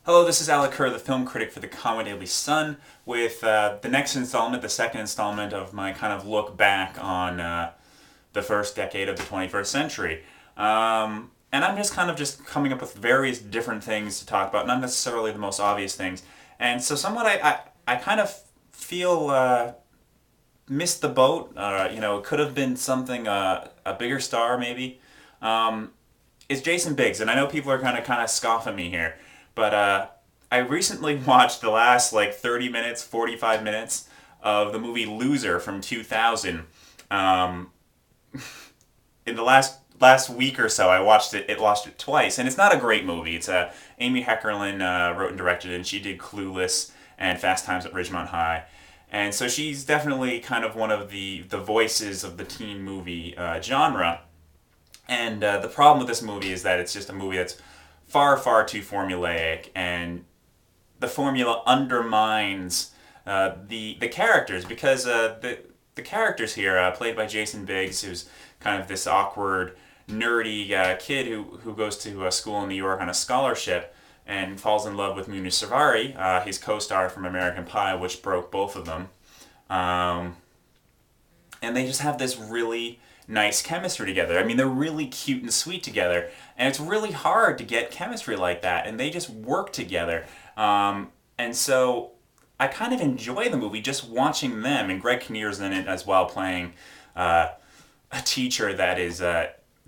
Hello, this is Alec Kerr, the film critic for the Conway Daily Sun, with the next installment, the second installment of my kind of look back on the first decade of the 21st century. And I'm just kind of just coming up with various different things to talk about, not necessarily the most obvious things. And so somewhat I kind of feel missed the boat. It could have been something, a bigger star maybe. It's Jason Biggs, and I know people are kind of scoffing me here, but I recently watched the last like 30 minutes, 45 minutes of the movie Loser from 2000. Um, in the last week or so, I watched it. Watched it twice, and it's not a great movie. It's Amy Heckerling wrote and directed it, and she did Clueless and Fast Times at Ridgemont High. And so she's definitely kind of one of the voices of the teen movie genre. And the problem with this movie is that it's just a movie that's far, far too formulaic, and the formula undermines the characters because the characters here, played by Jason Biggs, who's kind of this awkward, nerdy kid who goes to school in New York on a scholarship and falls in love with Muna Savari, his co-star from American Pie, which broke both of them. Um, and they just have this really nice chemistry together. I mean, they're really cute and sweet together, and it's really hard to get chemistry like that, and they just work together. And so I kind of enjoy the movie just watching them, and Greg Kinnear's in it as well, playing a teacher that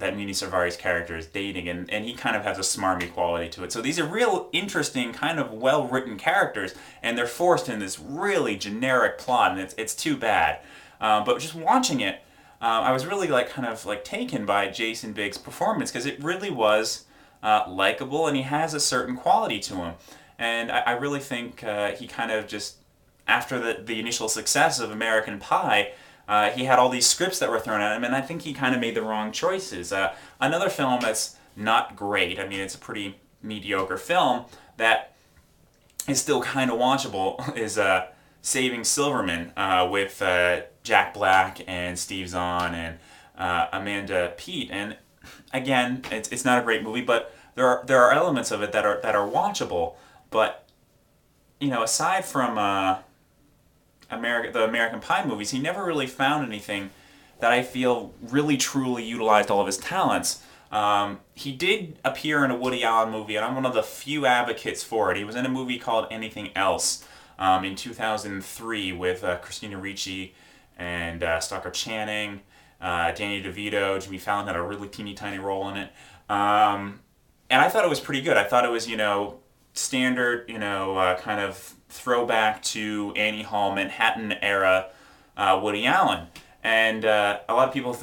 Muni Sarvari's character is dating, and he kind of has a smarmy quality to it. So these are real interesting, kind of well-written characters, and they're forced in this really generic plot, and it's too bad. But just watching it, I was really taken by Jason Biggs' performance because it really was likable, and he has a certain quality to him. And I really think he kind of just, after the initial success of American Pie, he had all these scripts that were thrown at him, and I think he kind of made the wrong choices. Another film that's not great, I mean, it's a pretty mediocre film that is still kind of watchable, is Saving Silverman with Jack Black and Steve Zahn and Amanda Peet. And again, it's not a great movie, but there are elements of it that are watchable. But aside from the American Pie movies, he never really found anything that I feel really truly utilized all of his talents. He did appear in a Woody Allen movie, and I'm one of the few advocates for it. He was in a movie called Anything Else in 2003 with Christina Ricci and Stockard Channing, Danny DeVito, Jimmy Fallon had a really teeny tiny role in it. And I thought it was pretty good. I thought it was, standard, kind of throwback to Annie Hall, Manhattan era Woody Allen. And a lot of people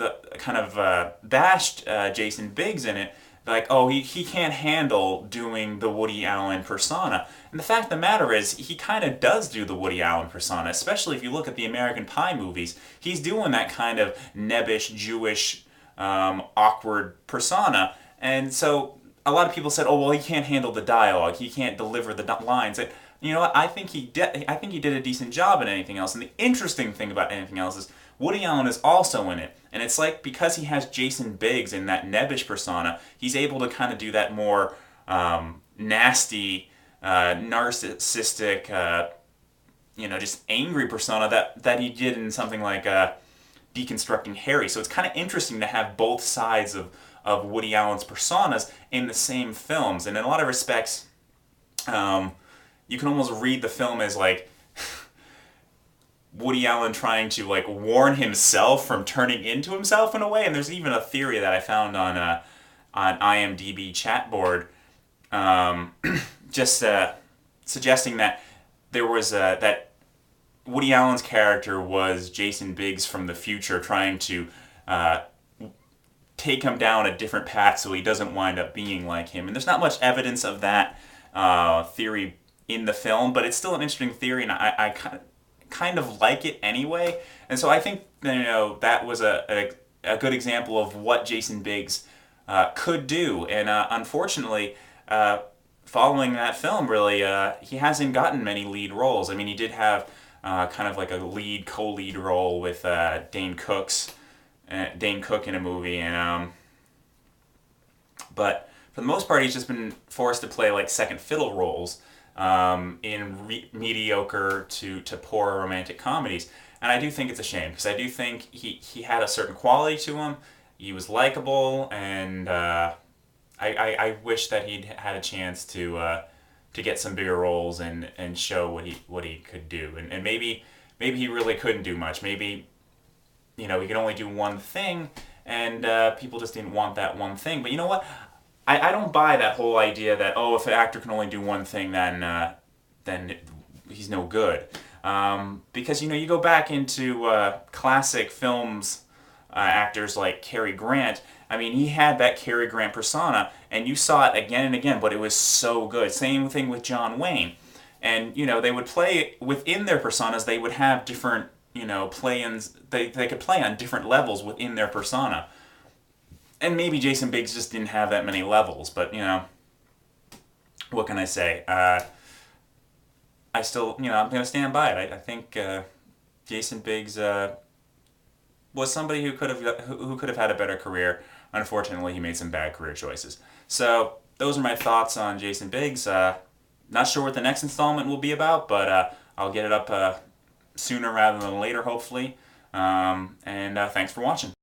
bashed Jason Biggs in it, like, oh, he can't handle doing the Woody Allen persona. And the fact of the matter is, he kind of does do the Woody Allen persona, especially if you look at the American Pie movies. He's doing that kind of nebbish, Jewish, awkward persona. And so a lot of people said, oh, well, he can't handle the dialogue. He can't deliver the lines. And you know what? I think he did a decent job in Anything Else. And the interesting thing about Anything Else is Woody Allen is also in it. And it's like, because he has Jason Biggs in that nebbish persona, he's able to kind of do that more nasty, narcissistic, just angry persona that he did in something like Deconstructing Harry. So it's kind of interesting to have both sides of Woody Allen's personas in the same films. And in a lot of respects, you can almost read the film as like Woody Allen trying to warn himself from turning into himself in a way. And there's even a theory that I found on IMDb chat board, just suggesting that there was that Woody Allen's character was Jason Biggs from the future trying to take him down a different path so he doesn't wind up being like him. And there's not much evidence of that theory in the film, but it's still an interesting theory, and I kind of like it anyway. And so I think that was a good example of what Jason Biggs could do. And unfortunately, following that film, really, he hasn't gotten many lead roles. I mean, he did have kind of like a co-lead role with Dane Cook in a movie, and but for the most part, he's just been forced to play like second fiddle roles in mediocre to poor romantic comedies. And I do think it's a shame because I do think he had a certain quality to him. He was likable, and I wish that he'd had a chance to get some bigger roles and show what he could do. And maybe he really couldn't do much. Maybe he could only do one thing, and people just didn't want that one thing. But you know what? I don't buy that whole idea that, oh, if an actor can only do one thing, then he's no good. Because you go back into classic films, actors like Cary Grant. I mean, he had that Cary Grant persona, and you saw it again and again, but it was so good. Same thing with John Wayne. And they would play within their personas. They would have different play-ins. They could play on different levels within their persona. And maybe Jason Biggs just didn't have that many levels, but what can I say? I still, I'm going to stand by it. I think Jason Biggs was somebody who could have had a better career. Unfortunately, he made some bad career choices. So those are my thoughts on Jason Biggs. Not sure what the next installment will be about, but I'll get it up sooner rather than later, hopefully. And thanks for watching.